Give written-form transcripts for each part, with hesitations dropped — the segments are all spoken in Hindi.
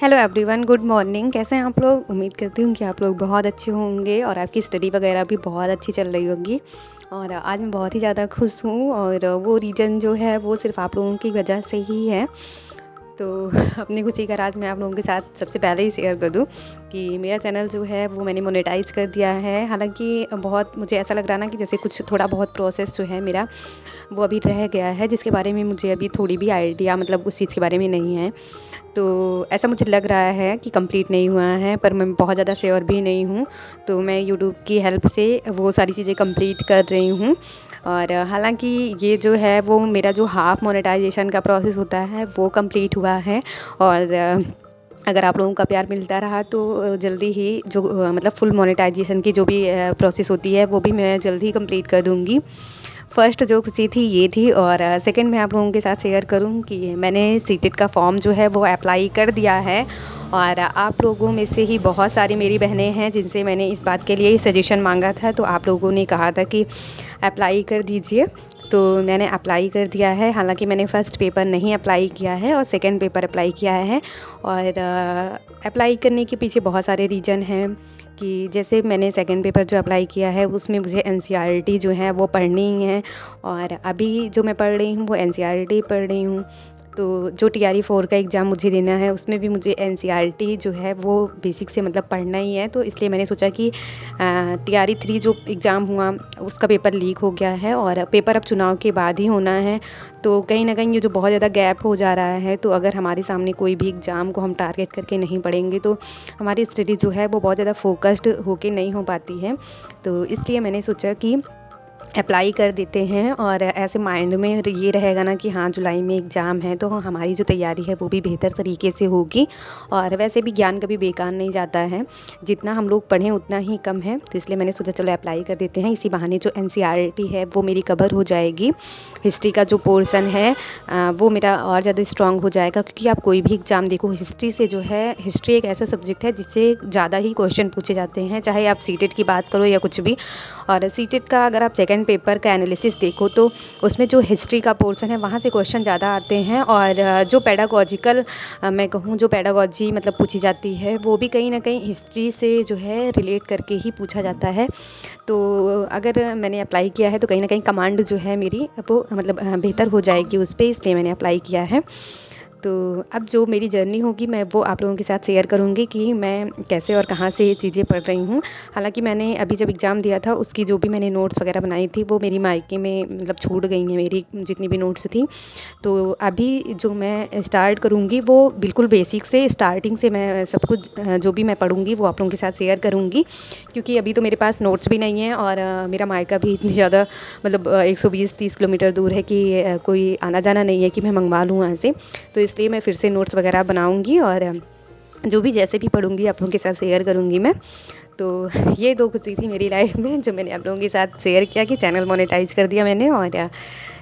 Hello everyone, good morning. कैसे हैं आप लोग? उम्मीद करती हूँ कि आप लोग बहुत अच्छे होंगे और आपकी स्टडी वगैरह भी बहुत अच्छी चल रही होगी। और आज मैं बहुत ही ज़्यादा खुश हूँ और वो रीज़न जो है वो सिर्फ़ आप लोगों की वजह से ही है। तो अपनी खुशी का राज मैं आप लोगों के साथ सबसे पहले ही शेयर कर दूँ कि मेरा चैनल जो है वो मैंने मोनेटाइज़ कर दिया है। हालाँकि बहुत मुझे ऐसा लग रहा ना कि जैसे कुछ थोड़ा बहुत प्रोसेस जो है मेरा वो अभी रह गया है, जिसके बारे में मुझे अभी थोड़ी भी आइडिया मतलब उस चीज़ के बारे में नहीं है। तो ऐसा मुझे लग रहा है कि कंप्लीट नहीं हुआ है, पर मैं बहुत ज़्यादा श्योर भी नहीं हूँ। तो मैं यूट्यूब की हेल्प से वो सारी चीज़ें कंप्लीट कर रही हूँ। और हालांकि ये जो है वो मेरा जो हाफ़ मोनेटाइजेशन का प्रोसेस होता है वो कंप्लीट हुआ है। और अगर आप लोगों का प्यार मिलता रहा तो जल्दी ही जो मतलब फुल मोनेटाइजेशन की जो भी प्रोसेस होती है वो भी मैं जल्दी ही कंप्लीट कर दूँगी। फ़र्स्ट जो खुशी थी ये थी। और सेकंड मैं आप लोगों के साथ शेयर करूं कि मैंने सीटेट का फॉर्म जो है वो अप्लाई कर दिया है। और आप लोगों में से ही बहुत सारी मेरी बहनें हैं जिनसे मैंने इस बात के लिए सजेशन मांगा था, तो आप लोगों ने कहा था कि अप्लाई कर दीजिए। तो मैंने अप्लाई कर दिया है। हालांकि मैंने फ़र्स्ट पेपर नहीं अप्लाई किया है और सेकंड पेपर अप्लाई किया है। और अप्लाई करने के पीछे बहुत सारे रीज़न हैं कि जैसे मैंने सेकंड पेपर जो अप्लाई किया है उसमें मुझे एनसीईआरटी जो है वो पढ़नी ही है। और अभी जो मैं पढ़ रही हूँ वो एनसीईआरटी पढ़ रही हूँ। तो जो टीआरई 4 का एग्ज़ाम मुझे देना है उसमें भी मुझे एनसीईआरटी जो है वो बेसिक से मतलब पढ़ना ही है। तो इसलिए मैंने सोचा कि टीआरई 3 जो एग्ज़ाम हुआ उसका पेपर लीक हो गया है और पेपर अब चुनाव के बाद ही होना है। तो कहीं ना कहीं ये जो बहुत ज़्यादा गैप हो जा रहा है, तो अगर हमारे सामने कोई भी एग्ज़ाम को हम टारगेट करके नहीं पढ़ेंगे तो हमारी स्टडी जो है वो बहुत ज़्यादा फोकस्ड होके नहीं हो पाती है। तो इसलिए मैंने सोचा कि अप्लाई कर देते हैं। और ऐसे माइंड में ये रहेगा ना कि हाँ जुलाई में एग्ज़ाम है तो हमारी जो तैयारी है वो भी बेहतर तरीके से होगी। और वैसे भी ज्ञान कभी बेकार नहीं जाता है, जितना हम लोग पढ़ें उतना ही कम है। तो इसलिए मैंने सोचा चलो अप्लाई कर देते हैं, इसी बहाने जो एनसीईआरटी है वो मेरी कवर हो जाएगी। हिस्ट्री का जो पोर्शन है वो मेरा और ज़्यादा स्ट्रॉन्ग हो जाएगा, क्योंकि आप कोई भी एग्ज़ाम देखो हिस्ट्री से जो है, हिस्ट्री एक ऐसा सब्जेक्ट है जिससे ज़्यादा ही क्वेश्चन पूछे जाते हैं, चाहे आप सीटेट की बात करो या कुछ भी। और सीटेट का अगर आप सेकंड पेपर का एनालिसिस देखो तो उसमें जो हिस्ट्री का पोर्शन है वहाँ से क्वेश्चन ज़्यादा आते हैं। और जो पेडागॉजिकल मैं कहूँ जो पेडागॉजी मतलब पूछी जाती है वो भी कहीं ना कहीं हिस्ट्री से जो है रिलेट करके ही पूछा जाता है। तो अगर मैंने अप्लाई किया है तो कहीं ना कहीं कमांड जो है मेरी वो मतलब बेहतर हो जाएगी उस पर, इसलिए मैंने अप्लाई किया है। तो अब जो मेरी जर्नी होगी मैं वो आप लोगों के साथ शेयर करूँगी कि मैं कैसे और कहाँ से ये चीज़ें पढ़ रही हूँ। हालांकि मैंने अभी जब एग्ज़ाम दिया था उसकी जो भी मैंने नोट्स वगैरह बनाई थी वो मेरी मायके में मतलब छूट गई हैं, मेरी जितनी भी नोट्स थी। तो अभी जो मैं स्टार्ट करूँगी वो बिल्कुल बेसिक से स्टार्टिंग से मैं सब कुछ जो भी मैं पढ़ूँगी वो आप लोगों के साथ शेयर करूँगी। क्योंकि अभी तो मेरे पास नोट्स भी नहीं हैं और मेरा मायका भी इतनी ज़्यादा मतलब 120-30 किलोमीटर दूर है कि कोई आना जाना नहीं है कि मैं मंगवा लूँ वहाँ से। तो इसलिए मैं फिर से नोट्स वगैरह बनाऊँगी और जो भी जैसे भी पढ़ूँगी आप लोगों के साथ शेयर करूँगी मैं। तो ये दो खुशी थी मेरी लाइफ में जो मैंने आप लोगों के साथ शेयर किया कि चैनल मोनेटाइज कर दिया मैंने। और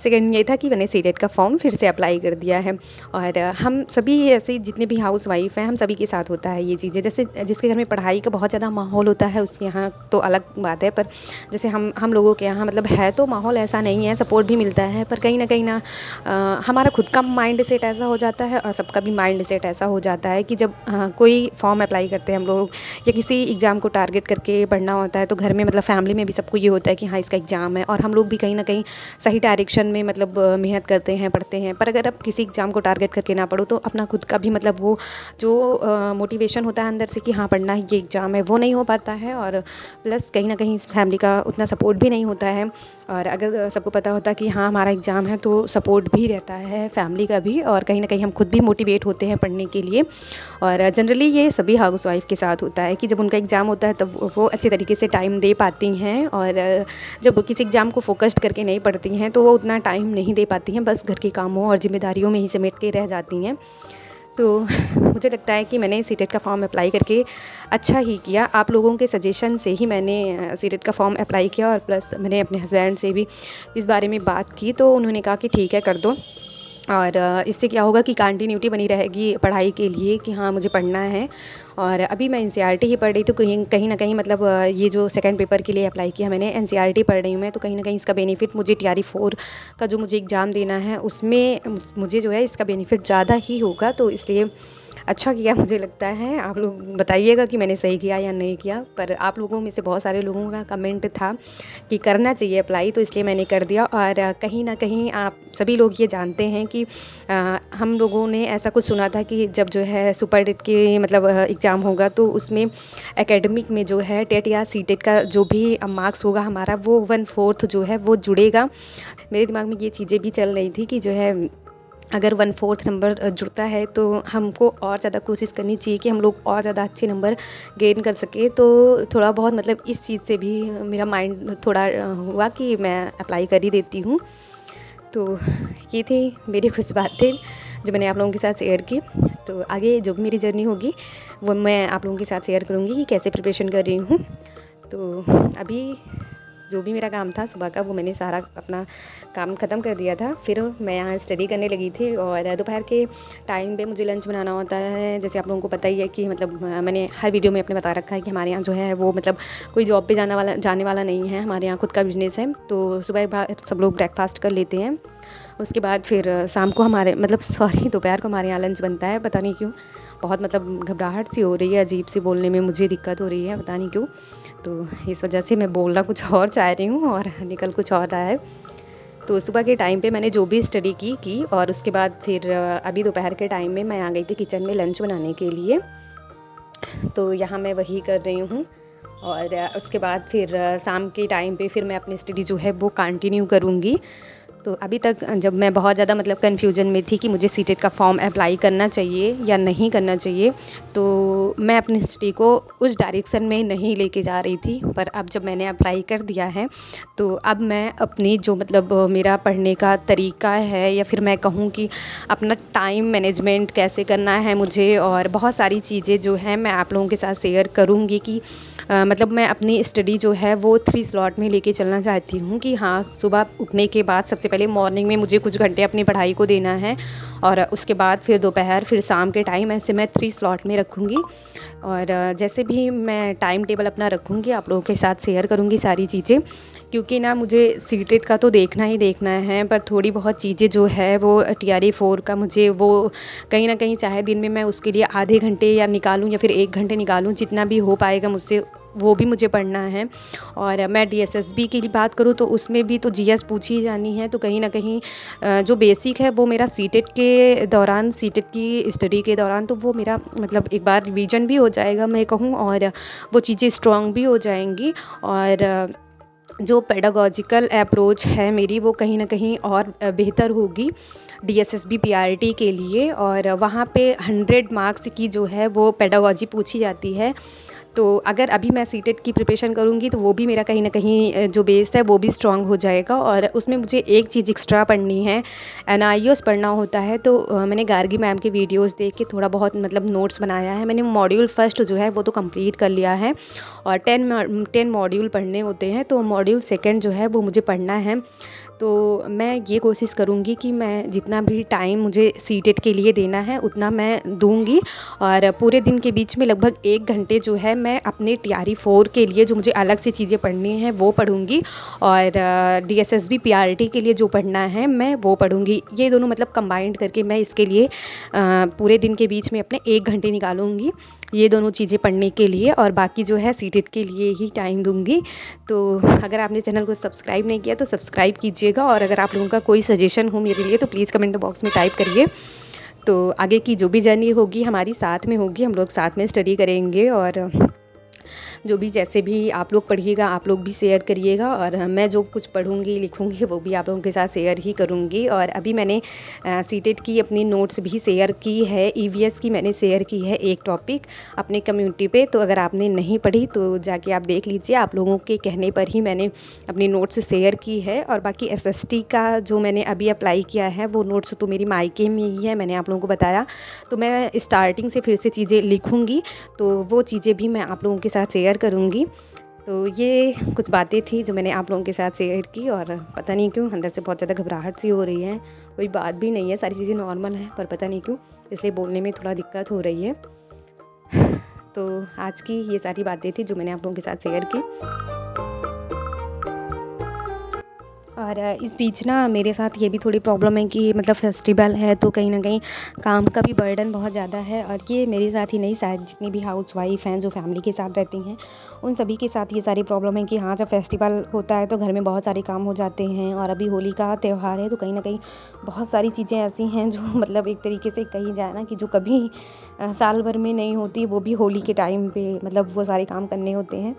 सेकंड ये था कि मैंने सीटेट का फॉर्म फिर से अप्लाई कर दिया है। और हम सभी ऐसे जितने भी हाउस वाइफ हैं हम सभी के साथ होता है ये चीज़ें। जैसे जिसके घर में पढ़ाई का बहुत ज़्यादा माहौल होता है उसके यहाँ तो अलग बात है, पर जैसे हम लोगों के यहाँ मतलब है तो माहौल ऐसा नहीं है, सपोर्ट भी मिलता है, पर कहीं ना हमारा खुद का माइंड सेट ऐसा हो जाता है और सबका भी माइंड सेट ऐसा हो जाता है कि जब कोई फॉर्म अप्लाई करते हैं हम लोग या किसी एग्ज़ाम को टारगेट करके पढ़ना होता है तो घर में मतलब फैमिली में भी सबको ये होता है कि हाँ इसका एग्ज़ाम है, और हम लोग भी कहीं ना कहीं सही डायरेक्शन में मतलब मेहनत करते हैं, पढ़ते हैं। पर अगर आप किसी एग्ज़ाम को टारगेट करके ना पढ़ो तो अपना खुद का भी मतलब वो जो मोटिवेशन होता है अंदर से कि हाँ पढ़ना ही ये एग्ज़ाम है वो नहीं हो पाता है। और प्लस कहीं ना कहीं फैमिली का उतना सपोर्ट भी नहीं होता है। और अगर सबको पता होता कि हाँ हमारा एग्ज़ाम है तो सपोर्ट भी रहता है फैमिली का भी, और कहीं ना कहीं हम खुद भी मोटिवेट होते हैं पढ़ने के लिए। और जनरली ये सभी हाउस वाइफ के साथ होता है कि जब उनका एग्ज़ाम होता है तब वो अच्छे तरीके से टाइम दे पाती हैं, और जब किसी एग्ज़ाम को फोकस्ड करके नहीं पढ़ती हैं तो वो उतना टाइम नहीं दे पाती हैं, बस घर के कामों और जिम्मेदारियों में ही समेट के रह जाती हैं। तो मुझे लगता है कि मैंने सीटेट का फॉर्म अप्लाई करके अच्छा ही किया। आप लोगों के सजेशन से ही मैंने सीटेट का फॉर्म अप्लाई किया, और प्लस मैंने अपने हस्बैंड से भी इस बारे में बात की तो उन्होंने कहा कि ठीक है कर दो। और इससे क्या होगा कि कंटिन्यूटी बनी रहेगी पढ़ाई के लिए कि हाँ मुझे पढ़ना है। और अभी मैं एनसीईआरटी ही पढ़ रही तो कहीं ना कहीं मतलब ये जो सेकंड पेपर के लिए अप्लाई किया मैंने एनसीईआरटी पढ़ रही हूँ मैं, तो कहीं ना कहीं इसका बेनिफिट मुझे टीआरई 4 का जो मुझे एग्ज़ाम देना है उसमें मुझे जो है इसका बेनिफिट ज़्यादा ही होगा। तो इसलिए अच्छा किया मुझे लगता है। आप लोग बताइएगा कि मैंने सही किया या नहीं किया। पर आप लोगों में से बहुत सारे लोगों का कमेंट था कि करना चाहिए अप्लाई, तो इसलिए मैंने कर दिया। और कहीं ना कहीं आप सभी लोग ये जानते हैं कि हम लोगों ने ऐसा कुछ सुना था कि जब जो है सुपर टेट के मतलब एग्ज़ाम होगा तो उसमें एकेडमिक में जो है टेट या सी टेट का जो भी मार्क्स होगा हमारा, वो 1/4 जो है वो जुड़ेगा। मेरे दिमाग में ये चीज़ें भी चल रही थी कि जो है अगर 1/4 नंबर जुड़ता है तो हमको और ज़्यादा कोशिश करनी चाहिए कि हम लोग और ज़्यादा अच्छे नंबर गेन कर सके। तो थोड़ा बहुत मतलब इस चीज़ से भी मेरा माइंड थोड़ा हुआ कि मैं अप्लाई कर ही देती हूँ। तो ये थी मेरी कुछ बातें जो मैंने आप लोगों के साथ शेयर की। तो आगे जो भी मेरी जर्नी होगी वो मैं आप लोगों के साथ शेयर करूँगी कि कैसे प्रिपरेशन कर रही हूँ। तो अभी जो भी मेरा काम था सुबह का वो मैंने सारा अपना काम ख़त्म कर दिया था। फिर मैं यहाँ स्टडी करने लगी थी और दोपहर के टाइम पे मुझे लंच बनाना होता है। जैसे आप लोगों को पता ही है कि मतलब मैंने हर वीडियो में अपने बता रखा है कि हमारे यहाँ जो है वो मतलब कोई जॉब पे जाने वाला नहीं है। हमारे यहाँ खुद का बिज़नेस है। तो सुबह सब लोग ब्रेकफास्ट कर लेते हैं, उसके बाद फिर शाम को हमारे मतलब दोपहर को हमारे यहाँ लंच बनता है। पता नहीं क्यों बहुत मतलब घबराहट सी हो रही है, अजीब सी बोलने में मुझे दिक्कत हो रही है, पता नहीं क्यों। तो इस वजह से मैं बोलना कुछ और चाह रही हूँ और निकल कुछ और रहा है। तो सुबह के टाइम पे मैंने जो भी स्टडी की और उसके बाद फिर अभी दोपहर के टाइम में मैं आ गई थी किचन में लंच बनाने के लिए। तो यहाँ मैं वही कर रही हूँ। और उसके बाद फिर शाम के टाइम पे फिर मैं अपनी स्टडी जो है वो कंटिन्यू करूँगी। तो अभी तक जब मैं बहुत ज़्यादा मतलब कन्फ्यूजन में थी कि मुझे सी टेट का फॉर्म अप्लाई करना चाहिए या नहीं करना चाहिए, तो मैं अपनी स्टडी को उस डायरेक्शन में नहीं लेके जा रही थी। पर अब जब मैंने अप्लाई कर दिया है तो अब मैं अपनी जो मतलब मेरा पढ़ने का तरीका है या फिर मैं कहूँ कि अपना टाइम मैनेजमेंट कैसे करना है मुझे, और बहुत सारी चीज़ें जो हैं मैं आप लोगों के साथ शेयर करूँगी कि मतलब मैं अपनी स्टडी जो है वो 3 स्लॉट में लेके चलना चाहती हूँ। कि हाँ, सुबह उठने के बाद सबसे पहले मॉर्निंग में मुझे कुछ घंटे अपनी पढ़ाई को देना है और उसके बाद फिर दोपहर फिर शाम के टाइम, ऐसे मैं 3 स्लॉट में रखूँगी। और जैसे भी मैं टाइम टेबल अपना रखूँगी आप लोगों के साथ शेयर करूँगी सारी चीज़ें। क्योंकि ना मुझे सी टेट का तो देखना ही देखना है, पर थोड़ी बहुत चीज़ें जो है वो TRE 4 का मुझे वो कहीं ना कहीं चाहे दिन में मैं उसके लिए आधे घंटे या निकालूं या फिर 1 घंटे निकालूं, जितना भी हो पाएगा मुझसे वो भी मुझे पढ़ना है। और मैं DSSB की बात करूँ तो उसमें भी तो GS पूछी जानी है। तो कहीं ना कहीं जो बेसिक है वो मेरा सी टेट के दौरान, सी टेट की स्टडी के दौरान तो वो मेरा मतलब एक बार रिवीजन भी हो जाएगा मैं कहूँ, और वो चीज़ें स्ट्रॉन्ग भी हो जाएंगी। और जो पेडागॉजिकल अप्रोच है मेरी वो कहीं ना कहीं और बेहतर होगी DSSB PRT के लिए। और वहाँ पे 100 मार्क्स की जो है वो पेडागॉजी पूछी जाती है। तो अगर अभी मैं सी टेट की प्रिपरेशन करूँगी तो वो भी मेरा कहीं ना कहीं जो बेस है वो भी स्ट्रॉन्ग हो जाएगा। और उसमें मुझे एक चीज़ एक्स्ट्रा पढ़नी है, NIOS पढ़ना होता है। तो मैंने गार्गी मैम के वीडियोस देख के थोड़ा बहुत मतलब नोट्स बनाया है। मैंने मॉड्यूल फर्स्ट जो है वो तो कंप्लीट कर लिया है और 10 मॉड्यूल पढ़ने होते हैं, तो मॉड्यूल सेकंड जो है वो मुझे पढ़ना है। तो मैं ये कोशिश करूँगी कि मैं जितना भी टाइम मुझे सी टेट के लिए देना है उतना मैं दूँगी। और पूरे दिन के बीच में लगभग 1 घंटे जो है मैं अपने TRE 4 के लिए जो मुझे अलग से चीज़ें पढ़नी हैं वो पढ़ूँगी, और DSSB PRT के लिए जो पढ़ना है मैं वो पढ़ूँगी। ये दोनों मतलब कंबाइंड करके मैं इसके लिए पूरे दिन के बीच में अपने 1 घंटे निकालूँगी ये दोनों चीज़ें पढ़ने के लिए, और बाकी जो है सी टेट के लिए ही टाइम दूँगी। तो अगर आपने चैनल को सब्सक्राइब नहीं किया तो सब्सक्राइब कीजिएगा, और अगर आप लोगों का कोई सजेशन हो मेरे लिए तो प्लीज़ कमेंट बॉक्स में टाइप करिए। तो आगे की जो भी जर्नी होगी हमारी साथ में होगी, हम लोग साथ में स्टडी करेंगे। और जो भी जैसे भी आप लोग पढ़िएगा आप लोग भी शेयर करिएगा, और मैं जो कुछ पढ़ूँगी लिखूँगी वो भी आप लोगों के साथ शेयर ही करूँगी। और अभी मैंने सी टेट की अपनी नोट्स भी शेयर की है, EVS की मैंने शेयर की है एक टॉपिक अपने कम्युनिटी पे। तो अगर आपने नहीं पढ़ी तो जाके आप देख लीजिए, आप लोगों के कहने पर ही मैंने अपनी नोट्स शेयर की है। और बाकी SST का जो मैंने अभी अप्लाई किया है वो नोट्स तो मेरी मायके में ही है, मैंने आप लोगों को बताया। तो मैं स्टार्टिंग से फिर से चीज़ें लिखूँगी, तो वो चीज़ें भी मैं आप लोगों के साथ शेयर करूँगी। तो ये कुछ बातें थी जो मैंने आप लोगों के साथ शेयर की, और पता नहीं क्यों अंदर से बहुत ज़्यादा घबराहट सी हो रही है। कोई बात भी नहीं है, सारी चीज़ें नॉर्मल हैं, पर पता नहीं क्यों इसलिए बोलने में थोड़ा दिक्कत हो रही है। तो आज की ये सारी बातें थी जो मैंने आप लोगों के साथ शेयर की। और इस बीच ना मेरे साथ ये भी थोड़ी प्रॉब्लम है कि मतलब फेस्टिवल है तो कहीं न कहीं काम का भी बर्डन बहुत ज़्यादा है। और ये मेरे साथ ही नहीं, शायद जितनी भी हाउसवाइफ़ हैं जो फैमिली के साथ रहती हैं उन सभी के साथ ये सारी प्रॉब्लम है कि हाँ, जब फेस्टिवल होता है तो घर में बहुत सारे काम हो जाते हैं। और अभी होली का त्यौहार है तो कहीं न कहीं बहुत सारी चीज़ें ऐसी हैं जो मतलब एक तरीके से कही जाए ना कि जो कभी साल भर में नहीं होती, वो भी होली के टाइम पे मतलब वो सारे काम करने होते हैं।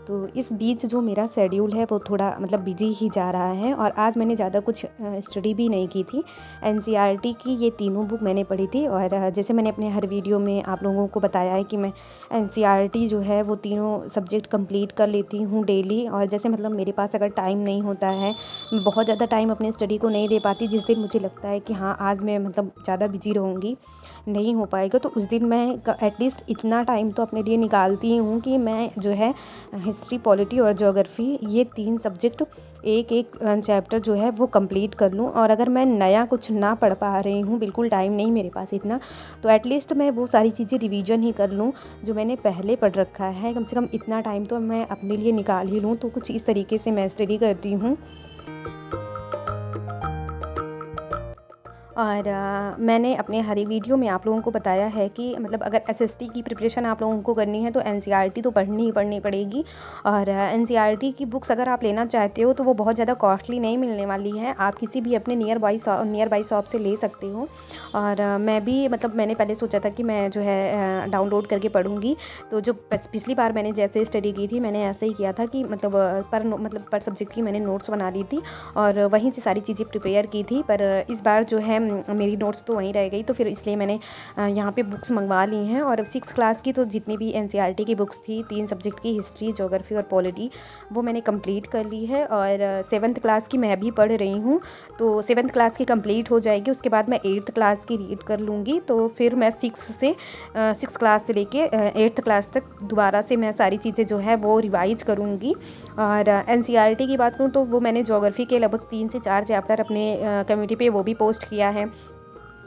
तो इस बीच जो मेरा शेड्यूल है वो थोड़ा मतलब बिजी ही जा रहा है। और आज मैंने ज़्यादा कुछ स्टडी भी नहीं की थी। एनसीईआरटी की ये तीनों बुक मैंने पढ़ी थी। और जैसे मैंने अपने हर वीडियो में आप लोगों को बताया है कि मैं एनसीईआरटी जो है वो तीनों सब्जेक्ट कंप्लीट कर लेती हूँ डेली। और जैसे मतलब मेरे पास अगर टाइम नहीं होता है, मैं बहुत ज़्यादा टाइम अपने स्टडी को नहीं दे पाती, जिस दिन मुझे लगता है कि हाँ आज मैं मतलब ज़्यादा बिजी रहूँगी, नहीं हो पाएगा, तो उस दिन मैं एटलीस्ट इतना टाइम तो अपने लिए निकालती हूँ कि मैं जो है हिस्ट्री, पॉलिटी और ज्योग्राफी ये 3 सब्जेक्ट एक चैप्टर जो है वो कंप्लीट कर लूँ। और अगर मैं नया कुछ ना पढ़ पा रही हूँ, बिल्कुल टाइम नहीं मेरे पास इतना, तो एटलीस्ट मैं वो सारी चीज़ें रिवीजन ही कर लूँ जो मैंने पहले पढ़ रखा है। कम से कम इतना टाइम तो मैं अपने लिए निकाल ही लूँ। तो कुछ इस तरीके से मैं स्टडी करती हूँ। और मैंने अपने हर एक वीडियो में आप लोगों को बताया है कि मतलब अगर एसएसटी की प्रिपरेशन आप लोगों को करनी है तो एनसीईआरटी तो पढ़नी ही पढ़नी पड़ेगी। और एनसीईआरटी की बुक्स अगर आप लेना चाहते हो तो वो बहुत ज़्यादा कॉस्टली नहीं मिलने वाली है, आप किसी भी अपने नियर बाई शॉप से ले सकते हो। और मैं भी मतलब मैंने पहले सोचा था कि मैं जो है डाउनलोड करके पढ़ूँगी। तो जो पिछली बार मैंने जैसे स्टडी की थी, मैंने ऐसे ही किया था कि मतलब पर सब्जेक्ट की मैंने नोट्स बना ली थी और वहीं से सारी चीज़ें प्रिपेयर की थी। पर इस बार जो है मेरी नोट्स तो वहीं रह गई, तो फिर इसलिए मैंने यहाँ पे बुक्स मंगवा ली हैं। और अब 6 क्लास की तो जितनी भी एनसीईआरटी की बुक्स थी, 3 सब्जेक्ट की हिस्ट्री, ज्योग्राफी और पॉलिटी, वो मैंने कंप्लीट कर ली है। और 7th क्लास की मैं भी पढ़ रही हूँ, तो 7th क्लास की कंप्लीट हो जाएगी, उसके बाद मैं 8th क्लास की रीड कर लूँगी। तो फिर मैं 6 क्लास से लेके 8th क्लास तक दोबारा से मैं सारी चीज़ें जो है वो रिवाइज करूँगी। और एनसीईआरटी की बात करूँ तो वो मैंने ज्योग्राफी के लगभग 3 से 4 चैप्टर अपने कम्युनिटी पे वो भी पोस्ट किया है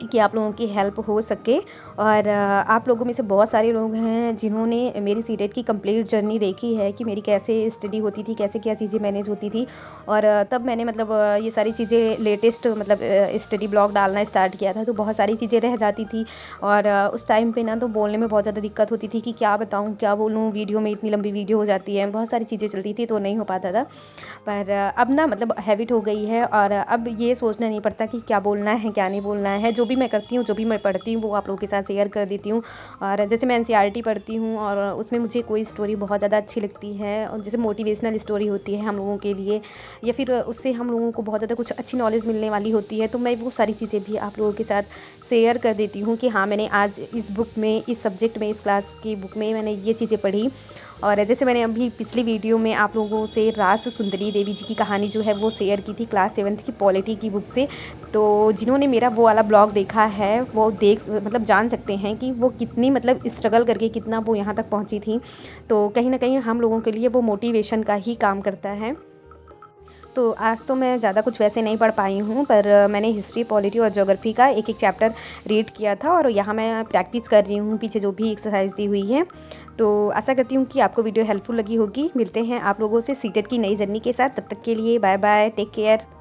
कि आप लोगों की हेल्प हो सके। और आप लोगों में से बहुत सारे लोग हैं जिन्होंने मेरी सीटेट की कंप्लीट जर्नी देखी है कि मेरी कैसे स्टडी होती थी, कैसे क्या चीज़ें मैनेज होती थी। और तब मैंने मतलब ये सारी चीज़ें लेटेस्ट मतलब स्टडी ब्लॉग डालना स्टार्ट किया था, तो बहुत सारी चीज़ें रह जाती थी। और उस टाइम पे ना तो बोलने में बहुत ज़्यादा दिक्कत होती थी कि क्या बताऊँ, क्या बोलूँ, वीडियो में इतनी लंबी वीडियो हो जाती है, बहुत सारी चीज़ें चलती थी तो नहीं हो पाता था। पर अब ना मतलब हैबिट हो गई है और अब ये सोचना नहीं पड़ता कि क्या बोलना है क्या नहीं बोलना है। जो भी मैं करती हूँ, जो भी मैं पढ़ती हूँ वो आप लोगों के साथ शेयर कर देती हूँ। और जैसे मैं एनसीईआरटी पढ़ती हूँ और उसमें मुझे कोई स्टोरी बहुत ज़्यादा अच्छी लगती है, और जैसे मोटिवेशनल स्टोरी होती है हम लोगों के लिए, या फिर उससे हम लोगों को बहुत ज़्यादा कुछ अच्छी नॉलेज मिलने वाली होती है, तो मैं वो सारी चीज़ें भी आप लोगों के साथ शेयर कर देती हूँ कि हाँ मैंने आज इस बुक में, इस सब्जेक्ट में, इस क्लास की बुक में मैंने ये चीज़ें पढ़ी। और जैसे मैंने अभी पिछली वीडियो में आप लोगों से रास सुंदरी देवी जी की कहानी जो है वो शेयर की थी क्लास 7th की पॉलिटी की बुक से, तो जिन्होंने मेरा वो वाला ब्लॉग देखा है वो मतलब जान सकते हैं कि वो कितनी मतलब स्ट्रगल करके कितना वो यहाँ तक पहुँची थी। तो कहीं ना कहीं हम लोगों के लिए वो मोटिवेशन का ही काम करता है। तो आज तो मैं ज़्यादा कुछ वैसे नहीं पढ़ पाई हूँ, पर मैंने हिस्ट्री, पॉलिटी और ज्योग्राफी का एक चैप्टर रीड किया था और यहाँ मैं प्रैक्टिस कर रही हूँ पीछे जो भी एक्सरसाइज दी हुई है। तो आशा करती हूँ कि आपको वीडियो हेल्पफुल लगी होगी। मिलते हैं आप लोगों से सीटेट की नई जर्नी के साथ, तब तक के लिए बाय बाय, टेक केयर।